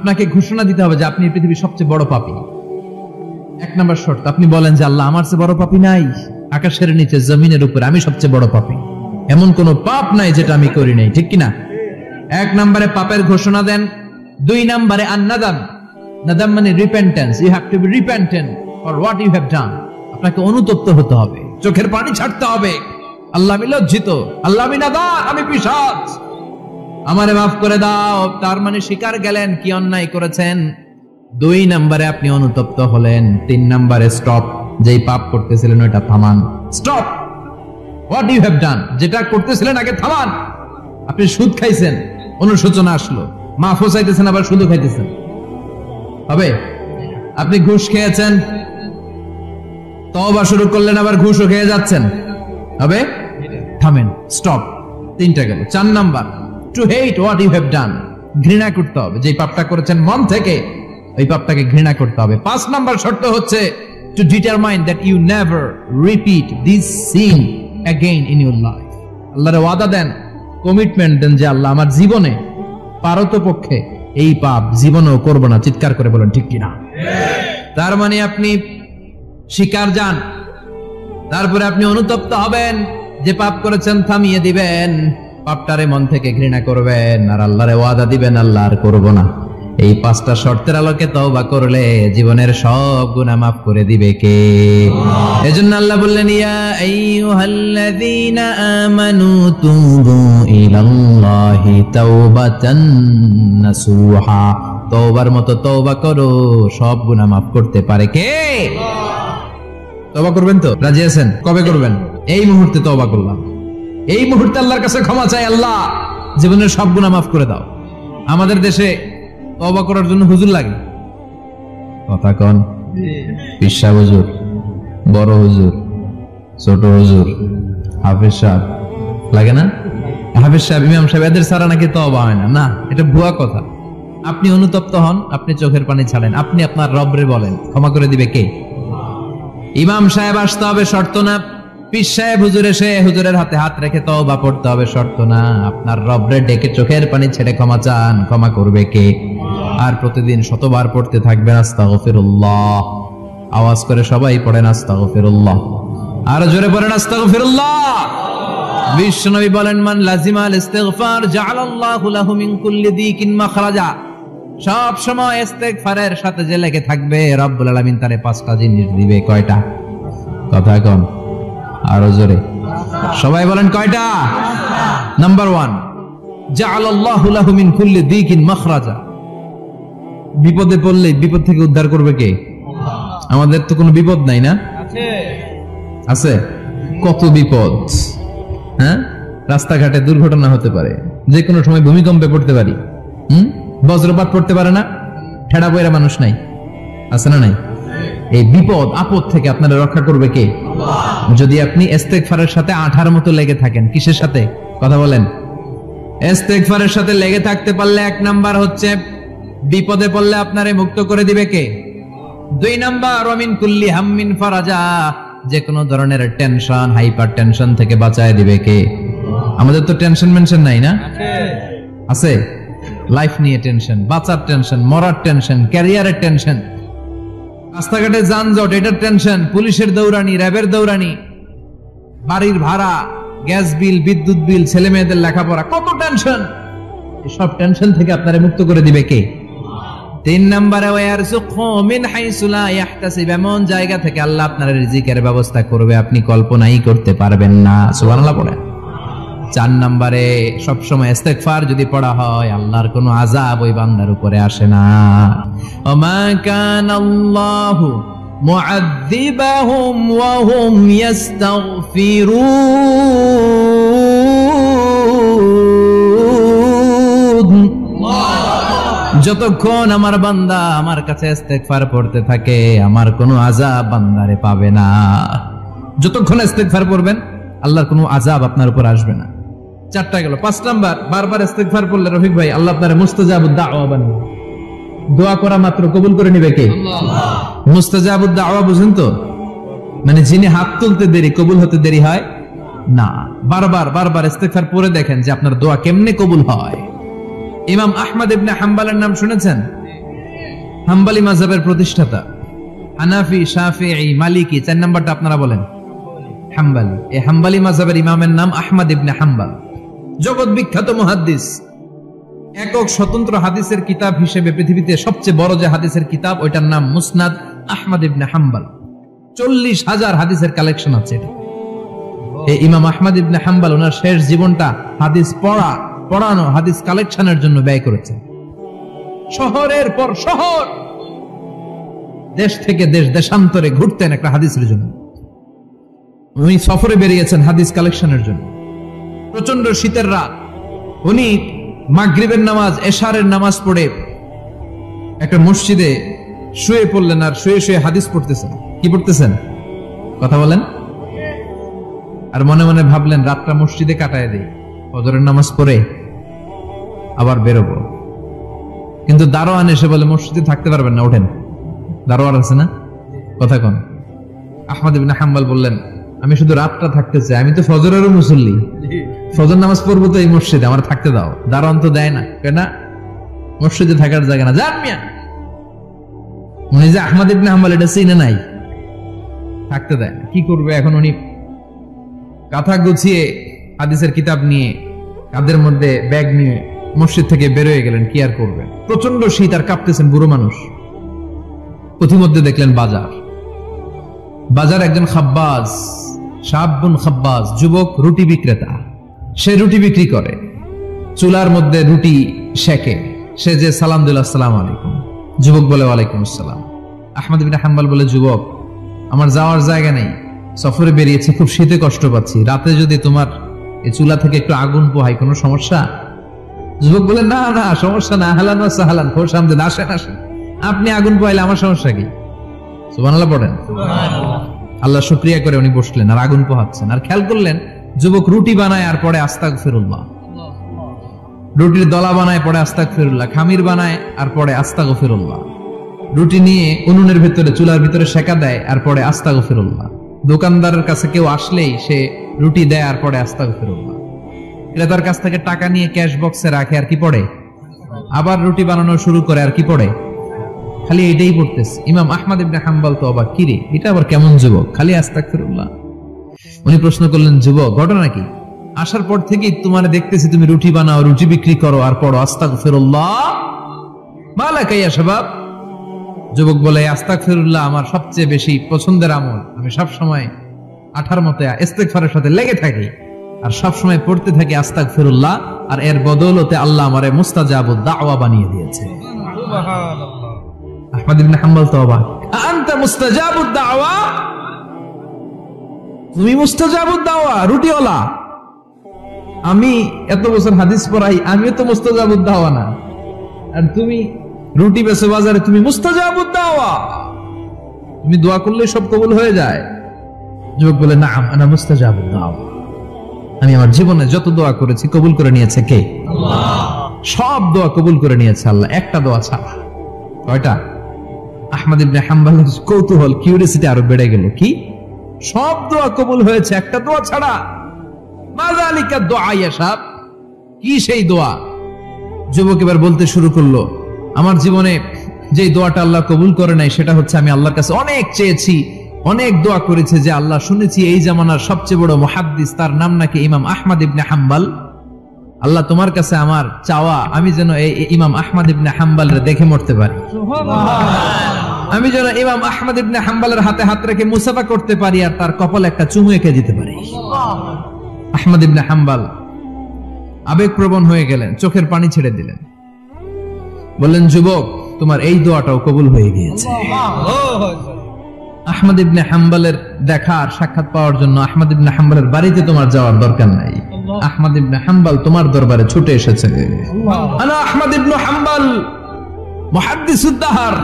আপনাকে ঘোষণা দিতে হবে যে আপনি পৃথিবীর সবচেয়ে বড় পাপী। এক নম্বর শর্ত, আপনি বলেন যে আল্লাহ আমার চেয়ে বড় পাপী নাই, আকাশের নিচে জমিনের উপরে আমি সবচেয়ে বড় পাপী, এমন কোন পাপ নাই যেটা আমি করি নাই, ঠিক কিনা? এক নম্বরে পাপের ঘোষণা দেন। দুই নম্বরে আন-নাদাম, নাদাম মানে repentance, you have to be repentant for what you have done. আপনাকে অনুতপ্ত হতে হবে, চোখের পানি ছাড়তে হবে। আল্লাহ আমি লজ্জিত, আল্লাহ আমি নাদাম, আমি পিশাচ, আমারে মাফ করে দাও। তার মানে স্বীকার গেলেন কি অন্যায় করেছেন। দুই নম্বরে আপনি অনুতপ্ত হলেন। তিন নম্বরে স্টপ, যেই পাপ করতেছিলেন ওটা থামান। Stop what you have done, যেটা করতেছিলেন আগে থামান। আপনি সুদ খাইছেন, অনুশোচনা আসলো, মাফও চাইতেছেন, আবার সুদও খাইতেছেন, হবে? আপনি ঘুষ খেয়েছেন, তওবা শুরু করলেন, আবার ঘুষও খেয়ে যাচ্ছেন, হবে? থামেন, স্টপ। তিনটা গেল। চার number, to hate what you have done, ঘৃণা করতে হবে, যে পাপটা করেছেন মন থেকে ওই পাপটাকে ঘৃণা করতে হবে। পাঁচ নাম্বার শর্ত হচ্ছে to determine that you never repeat this sin again in your life. আল্লাহর ওয়াদা দেন, কমিটমেন্ট দেন যে আল্লাহ আমার জীবনে পারতপক্ষে এই পাপ জীবনেও করব না। চিৎকার করে বলেন ঠিক কিনা? তার মানে আপনি স্বীকার যান, তারপরে আপনি অনুতপ্ত হবেন, যে পাপ করেছেন থামিয়ে দিবেন, পাপটারে মন থেকে ঘৃণা করবেন, আর আল্লাহরে ওয়াদা দিবেন আল্লাহ আর করব না। এই পাঁচটা শর্তের আলোকে তওবা করলে জীবনের সব গুনাহ মাফ করে দিবে কে? এজন্য আল্লাহ বললেন, ইয়া আইয়ুহাল্লাযীনা আমানু তুবু ইলাল্লাহি তাওবাতান নাসুহা, তওবার মতো তওবা করো, সব গুনাহ মাফ করতে পারে কে? তওবা করবেন তো? রাজি আছেন? কবে করবেন? এই মুহূর্তে তওবা করলাম, এই মুহূর্তে আল্লাহর কাছে ক্ষমা চাই, আল্লাহ জীবনের সব গুনাহ মাফ করে দাও। আমাদের দেশে তওবা করার জন্য হুজুর লাগে, কথা কন? পিসা হুজুর, বড় হুজুর, ছোট হুজুর, হাফেজ সাহেব লাগে না? হাফেজ সাহেব, ইমাম সাহেব, এদের ছাড়া নাকি তওবা হয় না। না, এটা ভুয়া কথা। আপনি অনুতপ্ত হন, আপনি চোখের পানি ছাড়েন, আপনি আপনার রবরে বলেন, ক্ষমা করে দিবে কে? ইমাম সাহেব আসতে হবে, শর্ত না। পীর সাহেব হুজুর এসে হুজুরের হাতে হাত রেখে তওবা পড়তে হবে, শর্ত না। আপনার রবরে ডেকে চোখের পানি ছেড়ে ক্ষমা চান, ক্ষমা করবে কে? আর প্রতিদিন শতবার পড়তে থাকবেন আস্তাগফিরুল্লাহ। আওয়াজ করে সবাই পড়েন আস্তাগফিরুল্লাহ, আর জোরে পড়েন আস্তাগফিরুল্লাহ। বিশ্বনবী বলেন, মান লাজিমাল ইস্তিগফার জাআলাল্লাহু লাহু মিন কুল্লি দিকিন মাখরাজা। সব সময় ইস্তিগফারের সাথে যে লেগে থাকবে, রব্বুল আলামিন তারে পাঁচটা জিনিস দিবে। কয়টা? কথা কন, আরো জোরে সবাই বলেন, কয়টা? নাম্বার 1, জাআলাল্লাহু লাহু মিন কুল্লি দিকিন মাখরাজা। বিপদে পড়লে বিপদ থেকে উদ্ধার করবে কে? আমাদের তো কোনো বিপদ নাই না? আছে। কত বিপদ, হ্যাঁ? রাস্তাঘাটে দুর্ঘটনা হতে পারে, যে কোনো সময় ভূমিকম্পে পড়তে পারি, বজ্রপাত পড়তে পারে না, ঠেড়া বইরা মানুষ নাই, আছে না নাই? এই বিপদ আপদ থেকে আপনারা রক্ষা করবে কে? যদি আপনি ইস্তেগফারের সাথে আঠার মতো লেগে থাকেন। কিসের সাথে? কথা বলেন। ইস্তেগফারের সাথে লেগে থাকতে পারলে এক নাম্বার হচ্ছে বিপদে পড়লে আপনারে মুক্ত করে দিবে কে? দুই নাম্বার, ওয়ামিন কুল্লি হাম্মিন ফারাজা, যে কোনো ধরনের টেনশন, হাইপার টেনশন থেকে বাঁচায় দিবে কে? আমাদের তো টেনশন মেনশন নাই না? আছে। লাইফ নিয়ে টেনশন, বাঁচার টেনশন, মরার টেনশন, ক্যারিয়ারের টেনশন, রাস্তাঘাটে যানজট, এটার টেনশন, পুলিশের দৌড়ানি, র্যাবের দৌড়ানি, বাড়ির ভাড়া, গ্যাস বিল, বিদ্যুৎ বিল, ছেলে মেয়েদের লেখাপড়া, কত টেনশন। সব টেনশন থেকে আপনারে মুক্ত করে দিবে কে? তিন নম্বরে, ওয়ারযুকহু মিন হাইসু লা ইয়াহতাসিব, এমন জায়গা থেকে আল্লাহ আপনার রিজিকের ব্যবস্থা করবে আপনি কল্পনাই করতে পারবেন না। সুবহানাল্লাহ পড়েন। চার নম্বরে, সবসময় ইস্তেগফার যদি পড়া হয়, আল্লাহর কোনো আযাব ওই বান্দার উপরে আসে না। ওমা কানাল্লাহু মুআযযিবাহুম ওয়া হুম ইস্তাগফিরুন। যতক্ষণ আমার বান্দা আমার কাছে ইস্তেগফার পড়তে থাকে, আমার কোনো আযাব বান্দারে পাবে না। যতক্ষণ ইস্তেগফার পড়বেন, আল্লাহর কোনো আযাব আপনার উপর আসবে না। চারটা গেল। পাঁচ নাম্বার, বারবার ইস্তেগফার পড়লে রফিক ভাই আল্লাহ আপনার মুস্তাজাবুদ দাওয়া বানাবে। দোয়া করা মাত্র কবুল করে নিবে কে? আল্লাহ। মুস্তাজাবুদ দাওয়া বুঝেন তো? মানে যিনি হাত তুলতে দেরি কবুল হতে দেরি হয় না। বারবার বারবার ইস্তেগফার পড়ে দেখেন যে আপনার দোয়া কেমনে কবুল হয়। ইমাম আহমদ ইবনে হাম্বলের নাম শুনেছেন? হাম্বলি মাযহাবের প্রতিষ্ঠাতা, হানাফি, শাফিঈ, মালিকি। 4 নাম্বারটা আপনারা বলেন, হাম্বলি। এই হাম্বলি মাযহাবের ইমামের নাম আহমদ ইবনে হাম্বল, জগৎ বিখ্যাত মুহাদ্দিস। একক স্বতন্ত্র হাদিসের কিতাব হিসেবে পৃথিবীতে সবচেয়ে বড় যে হাদিসের কিতাব, ওইটার নাম মুসনাদ আহমদ ইবনে হাম্বল। 40,000 হাদিসের কালেকশন আছে এটা। এই ইমাম আহমদ ইবনে হাম্বল ওনার শেষ জীবনটা হাদিস পড়ানো, হাদিস কালেকশনের জন্য ব্যয় করেছে। শহরের পর শহর, দেশ থেকে দেশ, দেশান্তরে ঘুরতেন একটা হাদিসের জন্য। উনি সফরে বেরিয়েছেন হাদিস কালেকশনের জন্য। প্রচন্ড শীতের রাত, উনি মাগরিবের নামাজ, এশারের নামাজ পড়ে একটা মসজিদে শুয়ে পড়লেন, আর শুয়ে শুয়ে হাদিস পড়তেছেন। কি পড়তেছেন? কথা বলেন। আর মনে মনে ভাবলেন রাতটা মসজিদে কাটায় দেই, ফজরের নামাজ পড়ে আবার বেরোবো। কিন্তু দারোয়ান এসে বলে মসজিদে থাকতে পারবেন না, ওঠেন। দারোয়ান আছে না, কথা কন। আহমদ ইবনে হাম্বল বললেন আমি শুধু রাতটা থাকতে চাই, আমি তো ফজরেরও মুসল্লি, ফজর নামাজ পড়বো তো এই মসজিদে, আমার থাকতে দাও। দারোয়ান তো দেয় না, কেন? মসজিদে থাকার জায়গা না, যান মিয়া। উনি যে আহমদ ইবনে হাম্বল এটা চিনে নাই, থাকতে দেয় না। কি করবে এখন? উনি কাঁথা গুছিয়ে হাদিসের কিতাব নিয়ে, কাঁধের মধ্যে ব্যাগ নিয়ে মসজিদ থেকে বেরোয় গেলেন। কি আর করবেন, প্রচন্ড শীত, আর কাঁপতেছেন, বুড়ো মানুষ। পথিমধ্যে দেখলেন বাজার একজন খাব্বাজ, শাবুন খাব্বাজ, যুবক রুটি বিক্রেতা। সে রুটি বিক্রি করে, চুলার মধ্যে রুটি সেকে। সে যে সালাম দিল, আসসালামু আলাইকুম। যুবক বলে ওয়ালাইকুম আসসালাম। আহমদ ইবনে হাম্বল বলে যুবক, আমার যাওয়ার জায়গা নেই, সফরে বেরিয়েছি, খুব শীতে কষ্ট পাচ্ছি, রাতে যদি তোমার এই চুলা থেকে একটু আগুন পোহাই কোনো সমস্যা? যুবক বলে না না, সমস্যা না, আহলান ওয়া সাহলান, খোশামদেদ, আসেন আসেন, আপনি আগুন পোহাইলে আমার সমস্যা কি? সুবহানাল্লাহ পড়েন। আল্লাহ শুকরিয়া করে উনি বসলেন আর আগুন পোহাচ্ছেন। আর খেয়াল করলেন যুবক রুটি বানায় আর পরে আস্তাগফিরুল্লাহ, রুটির দলা বানায় পরে আস্তাগফিরুল্লাহ, খামির বানায় আর পরে আস্তাগফিরুল্লাহ, রুটি নিয়ে উনুনের ভিতরে, চুলার ভিতরে সেকা দেয় আর পরে আস্তাগফিরুল্লাহ। দোকানদারের কাছে কেউ আসলেই সে রুটি দেয় আর পরে আস্তাগফিরুল্লাহ। ক্রেতার কাছ থেকে টাকা নিয়ে ক্যাশ বক্সে রাখে আর কি পড়ে? আবার রুটি বানানো শুরু করে আর কি পড়ে? খালি এটাই পড়তেছে। ইমাম আহমদ ইবনে হাম্বল তো অবাক, কিরে এটা আবার কেমন যুবক, খালি আস্তাগফিরুল্লাহ। উনি প্রশ্ন করলেন, যুবক ঘটনা কি? আসার পর থেকেই তোমার দেখতেছি তুমি রুটি বানাও, রুটি বিক্রি করো আর পড়ো আস্তাগফিরুল্লাহ, মালাকা ইয়া শাবাব। যুবক বলে আস্তাগফিরুল্লাহ আমার সবচেয়ে বেশি পছন্দের আমল, আমি সব সময় আঠার মতো ইস্তেগফারের সাথে লেগে থাকি আর সব সময় পড়তে থাকি আস্তাগফিরুল্লাহ, আর এর বদৌলতে আল্লাহ আমারে মুস্তাজাবুদ দাওয়া বানিয়ে দিয়েছে। সুবহানাল্লাহ। আহমদ ইবনে হাম্বল তো অবাক, আনতা মুস্তাজাবুদ দাওয়া, তুমি মুস্তাজাবুদ দাওয়া, রুটিওয়ালা। আমি এত বছর হাদিস পড়াই, আমিও তো মুস্তাজাবুদ দাওয়া না, আর তুমি রুটি বেচো বাজারে, তুমি মুস্তাজাবুদ দাওয়া, তুমি দোয়া করলে সব কবুল হয়ে যায়। যুবক বলে নাম আনা মুস্তাজাবুদ দাওয়া, আমি আমার জীবনে যত দোয়া করেছি কবুল করে নিয়েছে কে? আল্লাহ। সব দোয়া কবুল করে নিয়েছে আল্লাহ, একটা দোয়া ছাড়া। কয়টা? আহমদ ইবনে হাম্বলের কৌতূহল, কিউরিওসিটি আরো বেড়ে গেল। কি? সব দোয়া কবুল হয়েছে, একটা দোয়া ছাড়া। মাযালিকা দোয়া ইয়া শাব, কি সেই দোয়া? যুবক এবার বলতে শুরু করলো, আমার জীবনে যে দোয়াটা আল্লাহ কবুল করে নাই সেটা হচ্ছে আমি আল্লাহর কাছে অনেক চেয়েছি, অনেক দোয়া করেছে যে আল্লাহ, শুনেছি এই জামানার সবচেয়ে বড় মুহাদ্দিস, তার নাম নাকি ইমাম আহমদ ইবনে হাম্বল। আল্লাহ তোমার কাছে আমার চাওয়া, আমি যেন এই ইমাম আহমদ ইবনে হাম্বলের দেখে মরতে পারি, আমি যেন ইমাম আহমদ ইবনে হাম্বলের হাতে হাত রেখে মুসাফা করতে পারি আর তার কপালে একটা চুমু এঁকে দিতে পারি। আহমদ ইবনে হাম্বল আবেগপ্রবণ হয়ে গেলেন, চোখের পানি ছেড়ে দিলেন, বললেন যুবক তোমার এই দোয়াটাও কবুল হয়ে গিয়েছে। আহমদ ইবনে হাম্বলের দেখা আর সাক্ষাৎ পাওয়ার জন্য আহমদ ইবনে হাম্বলের বাড়িতে তোমার যাওয়ার দরকার নাই, আহমদ ইবনে হাম্বল তোমার দরবারে ছুটে এসেছে। আনা আহমদ ইবনে হাম্বল মুহাদ্দিসুদ দাহর,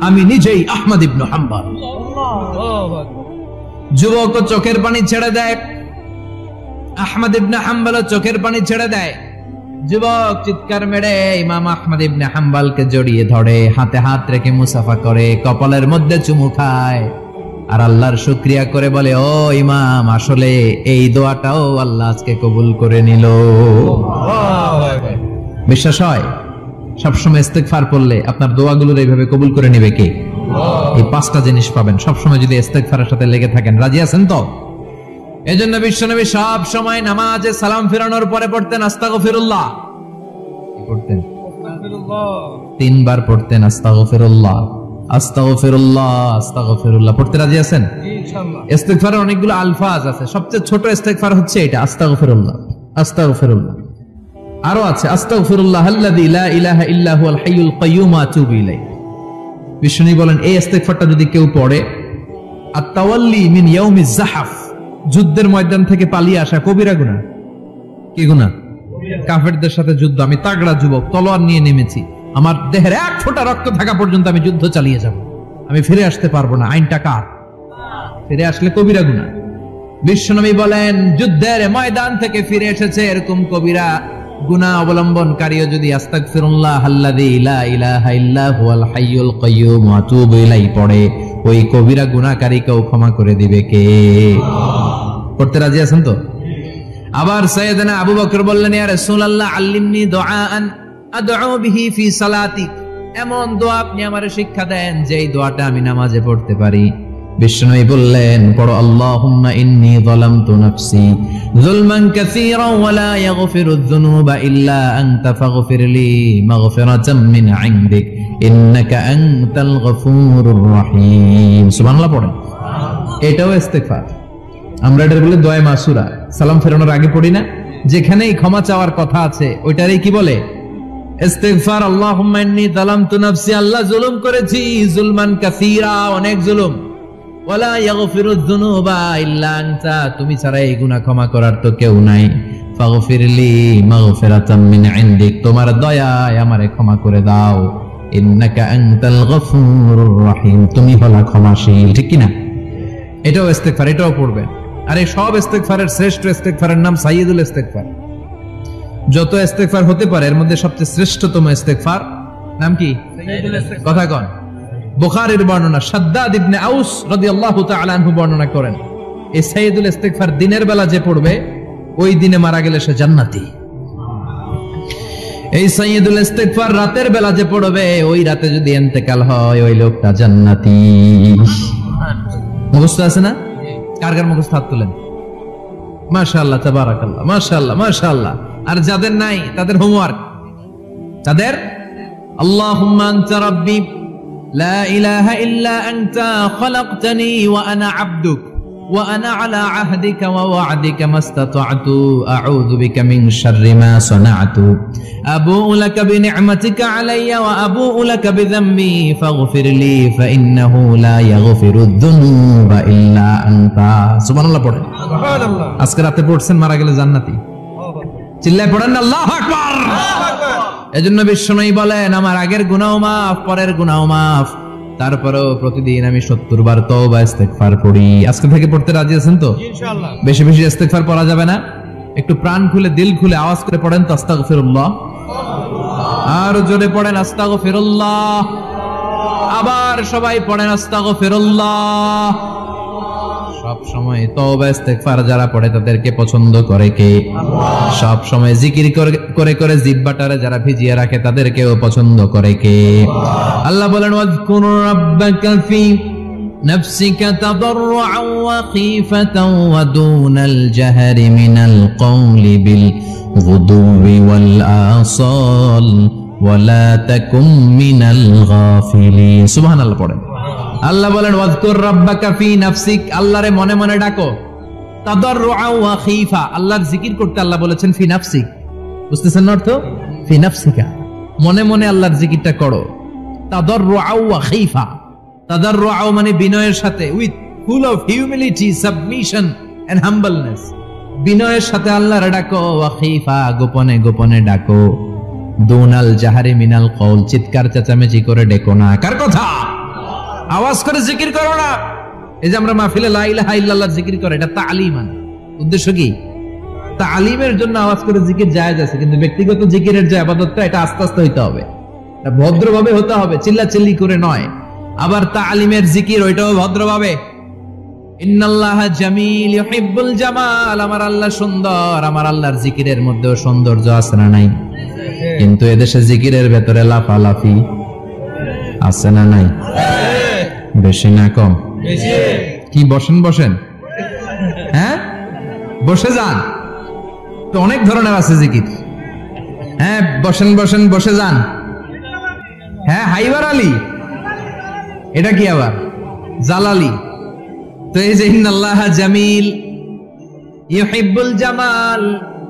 আমি নিজেই আহমদ ইবনে হাম্বল। যুবক চোখের পানি ছেড়ে দেয়, আহমদ ইবনে হাম্বল চোখের পানি ছেড়ে দেয়। যুবক চিৎকার মেরে ইমাম আহমদ ইবনে হাম্বলকে জড়িয়ে ধরে, হাতে হাত রেখে মুসাফা করে, কপালের মধ্যে চুমু খায় আর আল্লাহর শুকরিয়া করে বলে, ও ইমাম, আসলে এই দোয়াটাও আল্লাহ আজকে কবুল করে নিল। বিশ্বাস হয়? সবসময় ইস্তেগফার পড়লে আপনার দোয়াগুলোর এইভাবে কবুল করে নেবে কে? এই 5টা জিনিস পাবেন সবসময় যদি ইস্তেগফারের সাথে লেগে থাকেন। রাজি আছেন তো? এজন্য বিশ্বনবী সব সময় নামাজে সালাম ফেরানোর পরে পড়তেন আস্তাগফিরুল্লাহ। কি পড়তেন? 3 বার পড়তেন আস্তাগফিরুল্লাহ, আস্তাগফিরুল্লাহ, আস্তাগফিরুল্লাহ। পড়তে রাজি আছেন? ইনশাআল্লাহ। ইস্তেগফারের অনেকগুলো আলফাজ আছে, সবচেয়ে ছোট ইস্তেগফার হচ্ছে এটা, আস্তাগফিরুল্লাহ, আস্তাগফিরুল্লাহ। আরো আছে আস্তাগফিরুল্লাহ আল্লাযী লা ইলাহা ইল্লা হুয়াল হাইয়ুল কাইয়্যুম ওয়া আতুবু ইলাইহি। বিশ্বনবী বলেন এই ইস্তেগফারটা যদি কেউ পড়ে, আত-তাওয়াল্লি মিন ইয়াউমিজ যাহাফ, যুদ্ধের ময়দান থেকে পালিয়ে আসা কবিরা গুনাহ। কি গুনাহ? কাফেরদের সাথে যুদ্ধ, আমি তাগড়া যুবক, তলোয়ার নিয়ে নেমেছি, আমার দেহের 1 ফোঁটা রক্ত থাকা পর্যন্ত আমি যুদ্ধ চালিয়ে যাব, আমি ফিরে আসতে পারবো না, আইনটা কার? ফিরে আসলে কবিরা গুনাহ। বিশ্বনবী বলেন যুদ্ধের ময়দান থেকে ফিরে এসেছে এরকম কবিরা গুনাহ অবলম্বনকারীও যদি আস্তাগফিরুল্লাহ আল্লাযী লা ইলাহা ইল্লা হুয়াল হাইয়ুল কাইয়্যুম ওয়া আতুবু ইলাইহি পড়ে, ওই কবিরা গুনাহকারীকেও ক্ষমা করে দিবে কে? পড়তে রাজি আছেন তো? আবার সাইয়েদনা আবু বকর বললেন ইয়া রাসূলুল্লাহ আল্লিমনি দুআআন আদউ বিহি ফি সালাতি, এমন দোয়া আপনি আমারে শিক্ষা দেন যেই দোয়াটা আমি নামাজে পড়তে পারি। বিশ্বনবী বললেন পড়ো আল্লাহুম্মা ইন্নী যালামতু নাফসি যুলমান কাসীরা ওয়া লা ইয়াগফিরুয যুনুবা ইল্লা আনতা ফাগফিরলি মাগফিরাতাম মিন ইনদিক ইন্নাকা আনতাল গফুরুর রহিম। সুবহানাল্লাহ পড়েন। এটাও ইস্তেগফার। আমরা এটার বলে দোয়া মাসুরা, সালাম ফেরানোর আগে পড়ি না? যেখানেই ক্ষমা চাওয়ার কথা আছে ওইটারই কি বলে? ইস্তেগফার। আল্লাহুম্মা ইন্নী যালামতু নাফসি, আল্লাহ জুলুম করেছি, যুলমান কাসীরা, অনেক জুলুম, ওয়ালা ইয়াগফিরুয যুনুবা ইল্লা আনতা, তুমি ছাড়া এই গুনাহ ক্ষমা করার তো কেউ নাই, ফাগফিরলি মাগফিরাতাম মিন ইনদিক, তোমার দয়ায় আমারে ক্ষমা করে দাও, ইন্নাকা আনতাল গফুরুর রহিম, তুমি হলা ক্ষমাশীল। ঠিক কি না? এটাও ইস্তেগফার, এটাও পড়বেন। আর এই সব ইস্তেগফারের শ্রেষ্ঠ ইস্তেগফারের নাম সাইয়্যিদুল ইস্তেগফার। যত ইস্তেগফার হতে পারে এর মধ্যে সবচেয়ে শ্রেষ্ঠতম ইস্তেগফার নাম কি? সাইয়্যিদুল ইস্তেগফার। কথা কোন? বুখারীর বর্ণনা, শাদ্দাদ ইবনে আউস রাদিয়াল্লাহু তাআলা আনহু বর্ণনা করেন এই সাইয়্যিদুল ইস্তেগফার দিনের বেলা যে পড়বে ওই দিনে মারা গেলে সে জান্নাতি। এই সাইয়্যিদুল ইস্তেগফার রাতের বেলা যে পড়বে ওই রাতে যদি ইন্তেকাল হয় ওই লোকটা জান্নাতি। মুখস্থ আছে না? কার কার মুখস্থ হাত তুলেন? মাশাআল্লাহ, তাবারাকাল্লাহ, মাশাআল্লাহ, মাশাআল্লাহ। আর যাদের নাই তাদের হোমওয়ার্ক, তাদের আল্লাহুম্মা আনতা রাব্বি লা ইলাহা ইল্লা আনতা খালাকতানি ওয়া আনা আবদুক ওয়া আনা আলা আহদিকা ওয়া ওয়া'দিকা মাস্তাতা'তু আউযু বিকা মিন শাররি মা সানা'তু আবুউ লাকা বিনি'মাতিকা আলাইয়া ওয়া আবুউ লাকা বিযামবি ফাগফিরলি ফাইন্নাহু লা ইয়াগফিরুয যুনুবা ইল্লা আনতা। সুবহানাল্লাহ পড়েন। সুবহানাল্লাহ। আজকে রাতে পড়ছেন, মারা গেলে জান্নাতি। চিল্লায় পড়েন না আল্লাহু আকবার। এজন্য বিশ্বনবী বলেন আমার আগের গুনাহ মাফ, পরের গুনাহ মাফ, তারপরেও প্রতিদিন আমি 70 বার তওবা ইস্তেগফার পড়ি। আজকে থেকে পড়তে রাজি আছেন তো? ইনশাআল্লাহ। বেশি বেশি ইস্তেগফার পড়া যাবে না? একটু প্রাণ খুলে দিল খুলে আওয়াজ করে পড়েন তো আস্তাগফিরুল্লাহ। আর জোরে পড়েন আস্তাগফিরুল্লাহ। আবার সবাই পড়েন আস্তাগফিরুল্লাহ। সব সময় তওবা ইস্তেগফার যারা পড়ে তাদেরকে পছন্দ করে কে? সব সময় জিকির করে করে জিহ্বাটারে যারা ভিজিয়ে রাখে তাদেরকেও পছন্দ করে কে? আল্লাহ বলেন ওয়াযকুর রাব্বাকা ফি নাফসিকা তাদাররুআন ওয়া খীফাতান ওয়া দুনাল জাহরি মিনাল কওলি বিল গুদুওয়ি ওয়াল আসাল ওয়া লা তাকুম মিনাল গাফিলিন। সুবহানাল্লাহ পড়েন। আল্লাহ বলেন ওয়াযকুর রাব্বাকা ফি নাফসিক, আল্লাহরে মনে মনে ডাকো, তাদাররুআ ওয়া খীফা, আল্লাহর জিকির করতে আল্লাহ বলেছেন ফি নাফসিক। বুঝতেছেন অর্থ? ফি নাফসিকা, মনে মনে আল্লাহর জিকিরটা করো। তাদাররুআ ওয়া খীফা, তাদাররুআ মানে বিনয়ের সাথে, with full of humility, submission and humbleness, বিনয়ের সাথে আল্লাহরে ডাকো। ওয়া খীফা, গোপনে গোপনে ডাকো। দুনাল জাহারি মিনাল কওল, চিৎকার চেঁচামেচি করে ডেকো না। কার কথা? আওয়াজ করে জিকির করো না। এই যে আমরা মাহফিলে লা ইলাহা ইল্লাল্লাহ জিকির করে, এটা তালিমান। উদ্দেশ্য কি? তালিমের জন্য আওয়াজ করে জিকির জায়েজ আছে, কিন্তু ব্যক্তিগত জিকিরের যে ইবাদতটা এটা আস্তে আস্তে হইতে হবে, এটা ভদ্রভাবে হতে হবে, চিল্লাচিল্লি করে নয়। আবার তালিমের জিকির ওইটাও ভদ্রভাবে। ইন্নাল্লাহা জামিল ইউহিব্বুল জামাল, আমার আল্লাহ সুন্দর, আমার আল্লাহর জিকিরের মধ্যেও সৌন্দর্য আছে না নাই? কিন্তু এদেশে জিকিরের ভেতরে লাফালাফি আছে না নাই? বেশি না কম? কি বসেন বসেন, হ্যাঁ বসে যান তো, অনেক ধরনের আছে জিকির। হ্যাঁ বসেন বসেন, বসে যান। হ্যাঁ হাইবার আলী, এটা কি আবার জালালি? তো এই যে ইন্নাল্লাহ জামিল ইউহিব্বুল জামাল,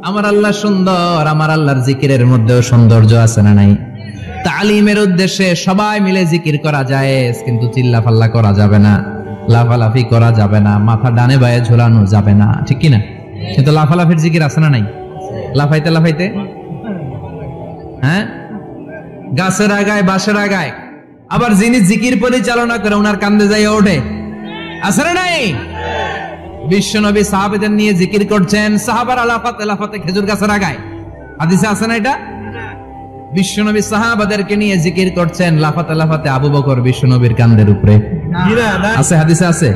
আমার আল্লাহ সুন্দর, আমার আল্লাহর জিকিরের মধ্যেও সৌন্দর্য আছে না নাই? তালিমের উদ্দেশ্যে সবাই মিলে জিকির করা যায়, কিন্তু চিল্লাফাল্লা করা যাবে না, লাফালাফি করা যাবে না, মাথা ডানে বায়ে ঝোলানো যাবে না, ঠিক কি না? কিন্তু লাফালাফির জিকির আছে না নাই? লাফাইতে লাফাইতে, হ্যাঁ গাছের আগায় বাঁশের আগায়, আবার যিনি জিকির পরিচালনা করে ওনার কান্দে যাই ওঠে, আছে না নাই? বিশ্বনবী সাহাবাদের নিয়ে জিকির করছেন, সাহাবার লাফাতে লাফাতে খেজুর গাছের আগায়, হাদিসে আছে না এটা? বিশ্বনবী সাহাবাদেরকে নিয়ে জিকির করছেন, লাফাতে লাফাতে আবু বকর বিশ্বনবীর কান্দের উপরে, আছে হাদিসে আছে?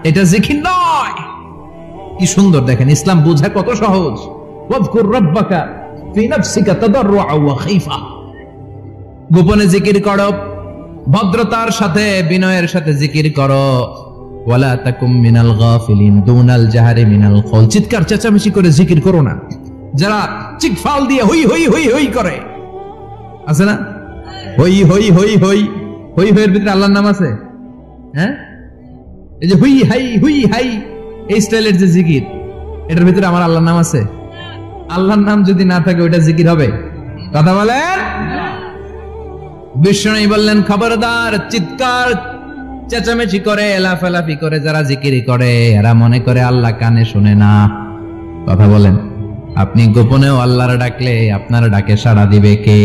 এটা জিকির নয়। কি সুন্দর দেখেন, ইসলাম বোঝা কত সহজ। ওয়াযকুর রাব্বাকা ফি নাফসিকা তাদাররুআ ওয়া খাইফা, গোপনে জিকির করো, ভদ্রতার সাথে বিনয়ের সাথে জিকির করো। ওয়ালা তাকুম মিনাল গাফিলিন দুনাল জাহারি মিনাল কওল, চিৎকার চেঁচামেচি করে জিকির করো না। যারা চিকফাল দিয়ে হই হই হই হই করে, আছে না? হই হই হই হই হই হইয়ের ভিতরে আল্লাহর নাম আছে? হ্যাঁ এই যে হুই হাই হুই হাই, এই স্টাইলের যে জিকির, এটার ভিতরে আমার আল্লাহর নাম আছে? আল্লাহর নাম যদি না থাকে ওইটা জিকির হবে? কথা বলেন। বিষ্ণু বললেন খবরদার, চিৎকার চেঁচামেচি করে লাফালাফি করে যারা জিকির করে এরা মনে করে আল্লাহ কানে শুনে না। কথা বলেন। আপনি গোপনেও আল্লাহর ডাকলে আপনার ডাকে সাড়া দিবে কে?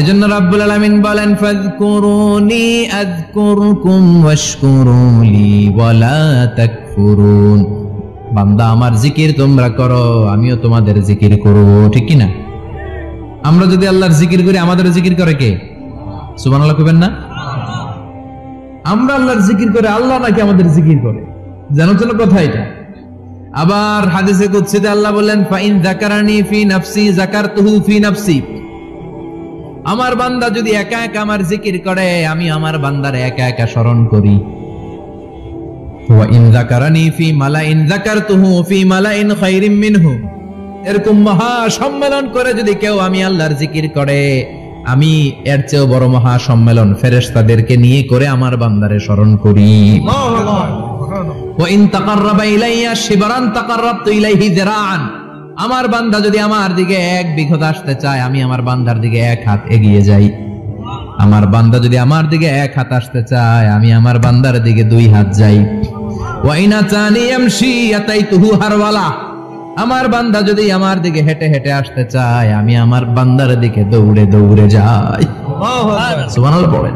এজন্য রাব্বুল আলামিন বলেন ফাযকুরুনি আযকুরকুম ওয়াশকুরুলি ওয়ালা তাকফুরুন, বান্দা আমার জিকির তোমরা করো, আমিও তোমাদের জিকির করব, ঠিক কি না? আমরা যদি আল্লাহর জিকির করি আমাদের জিকির করে কে? সুবহানাল্লাহ কইবেন না? আমরা আল্লাহর জিকির করে, আল্লাহ নাকি আমাদের জিকির করে, জানো তো কথা এটা। আবার হাদিসে কুদসিতে আল্লাহ বলেন ফাইন যাকারানি ফি নাফসি যাকারতুহু ফি নাফসি, আমার বান্দা যদি একা একা আমার জিকির করে আমি আমার বান্দারে একা একা স্মরণ করি। ওয়া ইন যাকারানি ফি মালাইন যাকারতুহু ফি মালাইন খায়রিম মিনহু, এরকম মহা সম্মেলন করে যদি কেউ আমি আল্লাহর জিকির করে আমি এর চেয়েও বড় মহা সম্মেলন ফেরেশতাদেরকে নিয়ে করে আমার বান্দারে স্মরণ করি। ওয়াইন তাকাররাবা ইলাইয়া শিবরান তাকাররাবতু ইলাইহি যিরাআন, আমার বান্দা যদি আমার দিকে এক বিঘত আসতে চায় আমি আমার বান্দার দিকে এক হাত এগিয়ে যাই। আমার বান্দা যদি আমার দিকে এক হাত আসতে চায় আমি আমার বান্দার দিকে দুই হাত যাই। ওয়াইনা তানি ইয়ামশি আতাইতুহু হারওয়ালা, আমার বান্দা যদি আমার দিকে হেঁটে হেঁটে আসতে চায় আমি আমার বান্দার দিকে দৌড়ে দৌড়ে যাই। সুবহানাল্লাহ বলেন।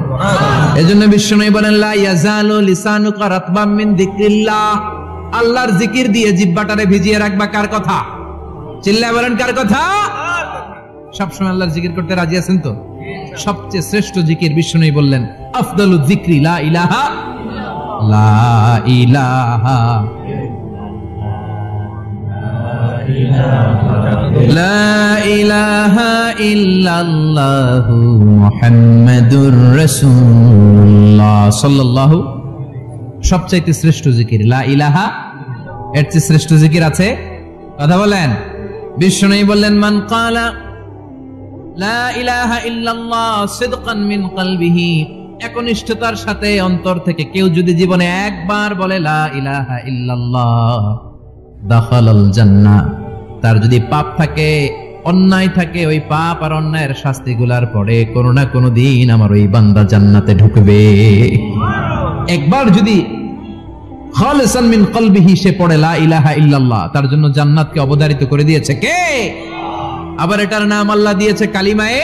এজন্য বিশ্বনবী বলেন লা ইয়াজালু লিসানুকা রাতবাম মিন যিকরিল্লাহ, আল্লাহর জিকির দিয়ে জিহ্বাটারে ভিজিয়ে রাখবা। কার কথা? চিল্লায় বলেন কার কথা? সবসময় আল্লাহর জিকির করতে রাজি আছেন তো? সবচেয়ে শ্রেষ্ঠ জিকির বিশ্বনবী বললেন আফদালুয যিকরি লা ইলাহা লা ইলাহা লা ইলাহা ইল্লাল্লাহু মুহাম্মাদুর রাসূলুল্লাহ সাল্লাল্লাহু, সবচাইতে শ্রেষ্ঠ জিকির লা ইলাহা, এর চেয়ে শ্রেষ্ঠ জিকির আছে? কথা বলেন। বিশ্বনবী বললেন মান ক্বালা লা ইলাহা ইল্লাল্লাহ সিদকান মিন কলবিহি, একনিষ্ঠতার সাথে অন্তর থেকে কেউ যদি জীবনে একবার বলে লা ইলাহা ইল্লাল্লাহ দাখালাল জান্নাহ, তার যদি পাপ থাকে অন্যায় থাকে ওই পাপ আর অন্যায়ের শাস্তিগুলার পরে কোনো না কোনো দিন আমার ওই বান্দা জান্নাতে ঢুকবে। একবার যদি খালিসান মিন কলবিহি সে পড়ে লা ইলাহা ইল্লাল্লাহ, তার জন্য জান্নাতকে অবধারিত করে দিয়েছে কে? আবার এটার নাম আল্লাহ দিয়েছে কালিমায়ে।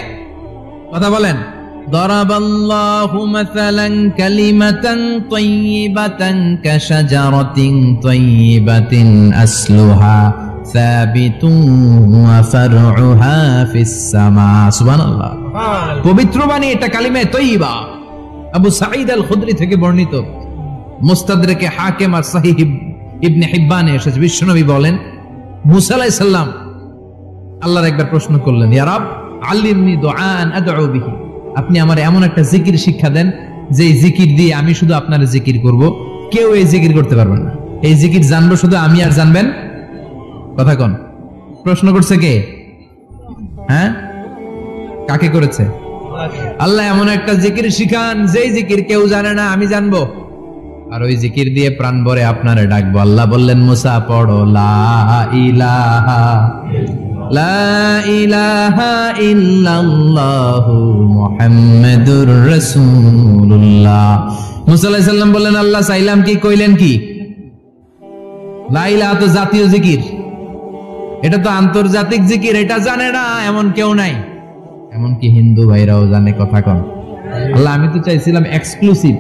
কথা বলেন। দরাবাল্লাহু মাসালান কালিমাতান তাইয়িবাতান কাশাজারাতিন তাইয়িবাতিন আসলুহা সাবিতুন ওয়া ফারউহা ফিস সামা। সুবহানাল্লাহ। পবিত্র বাণী এটা কালিমায়ে তাইয়িবা। আবু সাঈদ আল খুদরি থেকে বর্ণিত, মুস্তাদরাকে হাকিম আর সহিহ ইবনে হিব্বানে এসেছে, বিশ্বনবী বলেন মুসা আলাইহিস সালাম আল্লাহর একবার প্রশ্ন করলেন, ইয়া রব আল্লিমনি দুআন আদউ বিহি, আপনি আমার এমন একটা জিকির শিক্ষা দেন যে জিকির দিয়ে আমি শুধু আপনার জিকির করব, কেউ এই জিকির করতে পারবে না। এই জিকির জানবো শুধু আমি আর জানবেন। কথা কোন? প্রশ্ন করছে কে? হ্যাঁ, কাকে করেছে? আল্লাহ এমন একটা জিকির শিখান যেই জিকির কেউ জানে না, আমি জানবো, আর ওই জিকির দিয়ে প্রাণ ভরে আপনারে ডাকবো। আল্লাহ বললেন মুসা পড়ো লা ইলাহা ইল্লাল্লাহু মুহাম্মাদুর রাসূলুল্লাহ। মুসা আলাইহিস সালাম বললেন আল্লাহ চাইলাম কি, কইলেন কি? লা ইলাহা তো জাতীয় জিকির, এটা তো আন্তর্জাতিক জিকির, এটা জানে না এমন কেউ নাই, এমনকি হিন্দু ভাইরাও জানে। কথা কন। আল্লাহ আমি তো চাইছিলাম এক্সক্লুসিভ,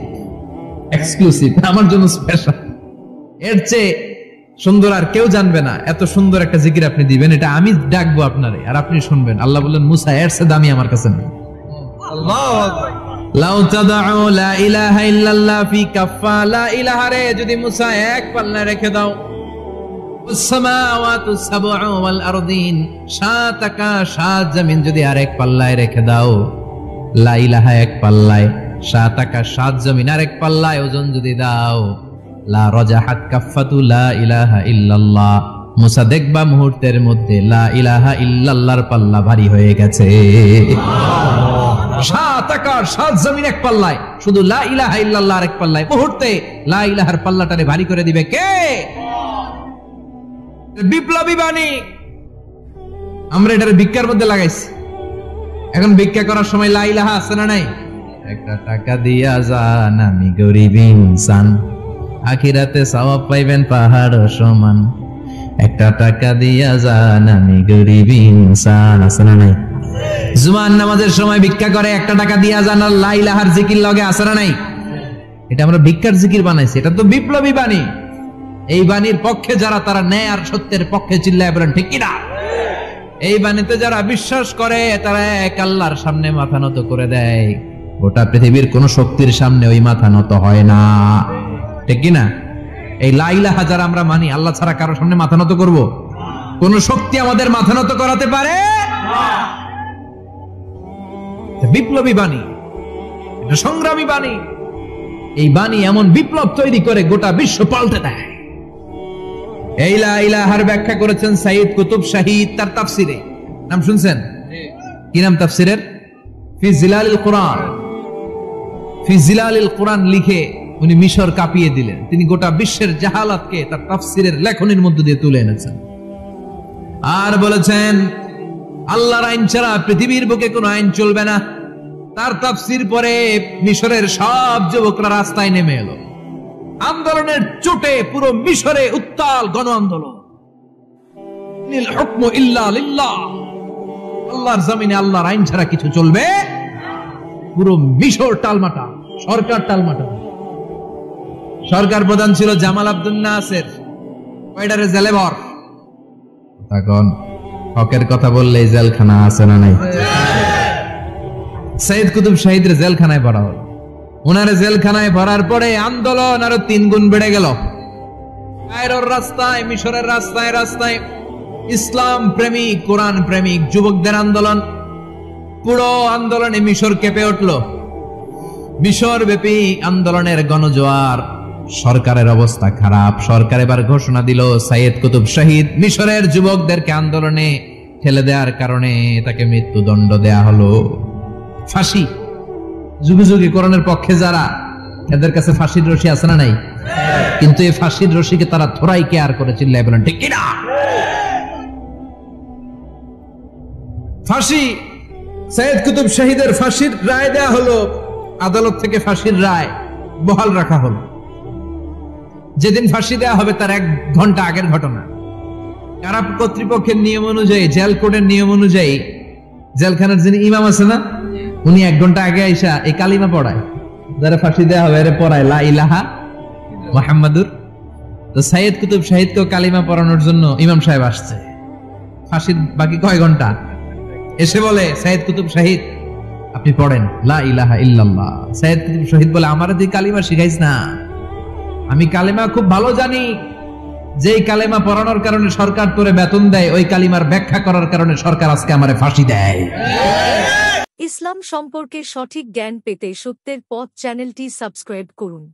আমার জন্য স্পেশাল, এর চেয়ে সুন্দর আর কেউ জানবে না, এত সুন্দর একটা জিকির আপনি দিবেন, এটা আমি ডাকবো আপনারে আর আপনি শুনবেন। আল্লাহ বললেন মুসা এর চেয়ে দামি আমার কাছে নেই। আল্লাহু আকবার। লাউ তাদউ লা ইলাহা ইল্লাল্লাহ ফি কাফা, লা ইলাহা রে যদি মুসা এক পাল্লায় রেখে দাও, সামাওয়াতু সাবউ ওয়াল আরদিন, সাত আকাশ সাত জমিন যদি আরেক পাল্লায় রেখে দাও, লা ইলাহা এক পাল্লায়, সাত আকাশ সাত জমিন আরেক পাল্লায় ওজন যদি দাও, লা রাজাহাত কাফাতু লা ইলাহা ইল্লাল্লাহ, মুসা দেখবা মুহূর্তের মধ্যে লা ইলাহা ইল্লাল্লাহর পাল্লা ভারী হয়ে গেছে। সাত আকাশ সাত জমিন এক পাল্লায়, শুধু লা ইলাহা ইল্লাল্লাহ আরেক পাল্লায়, মুহূর্তে লা ইলাহার পাল্লাটারে ভারী করে দিবে কে? বিপ্লবী বাণী। আমরা এটার ভিক্ষার মধ্যে লাগাইছি। এখন ভিক্ষা করার সময় লা ইলাহা আছে না নাই? একটা টাকা দিয়া যান আমি গরিব ইনসান, আখিরাতে সওয়াব পাইবেন পাহাড় সমান। একটা টাকা দিয়া যান আমি গরিব ইনসান, আছে না নাই? জুমার নামাজের সময় ভিক্ষা করে একটা টাকা দিয়া যান, আর লা ইলাহার জিকির লগে আছে না নাই? এটা আমরা ভিক্ষার জিকির বানাইছি, এটা তো বিপ্লবী বাণী। এই বাণীর পক্ষে যারা, তারা ন্যায় আর সত্যের পক্ষে চিল্লায় বলেন ঠিক কিনা? এই বাণীতে যারা বিশ্বাস করে তারা এক আল্লাহর সামনে মাথা নত করে দেয়, গোটা পৃথিবীর কোন শক্তির সামনে ওই মাথা নত হয় না, ঠিক কিনা? এই লা ইলাহা যারা আমরা মানি, আল্লাহ ছাড়া কারো সামনে মাথা নত করব? কোন শক্তি আমাদের মাথা নত করাতে পারে না। বিপ্লবী বাণী, এটা সংগ্রামী বাণী। এই বাণী এমন বিপ্লব তৈরি করে গোটা বিশ্ব পাল্টে দেয়। এই লা ইলাহার ব্যাখ্যা করেছেন সাইয়্যিদ কুতুব শাহীদ তার তাফসিরে। নাম শুনছেন? কি নাম তাফসিরের? ফি জিলালিল কুরআন। ফি জিলালিল কুরআন লিখে উনি মিশর কাঁপিয়ে দিলেন। তিনি গোটা বিশ্বের জাহালাতকে তার তাফসিরের লেখনীর মধ্যে দিয়ে তুলে এনেছেন। আর বলেছেন আল্লাহর আইন ছাড়া পৃথিবীর বুকে কোনো আইন চলবে না। তার তাফসির পরে মিশরের সব যুবকরা রাস্তায় নেমে এলো। আন্দোলনের চোটে পুরো মিশরে উত্তাল গণ আন্দোলন। নিল হুকমু ইল্লা লিল্লাহ, আল্লাহর জমিনে আল্লাহর আইন ছাড়া কিছু চলবে? পুরো মিশর টালমাটা, সরকার টালমাটা। সরকার প্রধান ছিল জামাল আব্দুল নাসের, কয়টারে জেলে ভর। তখন হকের কথা বললে জেলখানা আছে না নাই? সাইয়্যিদ কুতুব শাহীদের জেলখানায় ভরা হলো। ওনারে জেলখানায় ভরার পরে আন্দোলন আরো 3 গুণ বেড়ে গেল। কায়রোর রাস্তায়, মিশরের রাস্তায় রাস্তায় ইসলাম প্রেমিক, কোরআন প্রেমিক যুবকদের আন্দোলন। পুরো আন্দোলনে মিশর কেঁপে উঠল। মিশর ব্যাপী আন্দোলনের গণজোয়ার। সরকারের অবস্থা খারাপ। সরকার এবার ঘোষণা দিল সাইয়্যিদ কুতুব শাহীদ মিশরের যুবকদেরকে আন্দোলনে ঠেলে দেওয়ার কারণে তাকে মৃত্যুদণ্ড দেয়া হলো, ফাঁসি। যুগে যুগে কোরআনের পক্ষে যারা, এদের কাছে ফাঁসির রশি আছে না নাই? কিন্তু এই ফাঁসির রশিকে তারা থোড়াই কেয়ার করে চিল্লায় বলেন ঠিক কিনা? ফাঁসি, সাইয়্যিদ কুতুব শাহীদের ফাঁসির রায় দেয়া হলো। আদালত থেকে ফাঁসির রায় বহাল রাখা হলো। যেদিন ফাঁসি দেয়া হবে তার 1 ঘন্টা আগের ঘটনা। কারা কর্তৃপক্ষের নিয়ম অনুযায়ী, জেল কোডের নিয়ম অনুযায়ী জেলখানার যিনি ইমাম আছে না, উনি 1 ঘন্টা আগে আইসা এই কালিমা পড়ায়, যারা ফাঁসি দেয়া হবে এর পড়ায় লা ইলাহা মুহাম্মাদুর। তো সাইয়্যিদ কুতুব শাহীদকে কালিমা পড়ানোর জন্য ইমাম সাহেব আসছে। ফাঁসির বাকি কয় ঘন্টা, এসে বলে সাইয়্যিদ কুতুব শাহীদ আপনি পড়েন লা ইলাহা ইল্লাল্লাহ। সাইয়্যিদ কুতুব শাহীদ বলে আমারে তুই কালিমা শিখাইস না, আমি কালিমা খুব ভালো জানি, যেই কালেমা পড়ানোর কারণে সরকার তোরে বেতন দেয়, ওই কালিমার ব্যাখ্যা করার কারণে সরকার আজকে আমারে ফাঁসি দেয়। ইসলাম সম্পর্কে সঠিক জ্ঞান পেতে সত্যের পথ চ্যানেলটি সাবস্ক্রাইব করুন।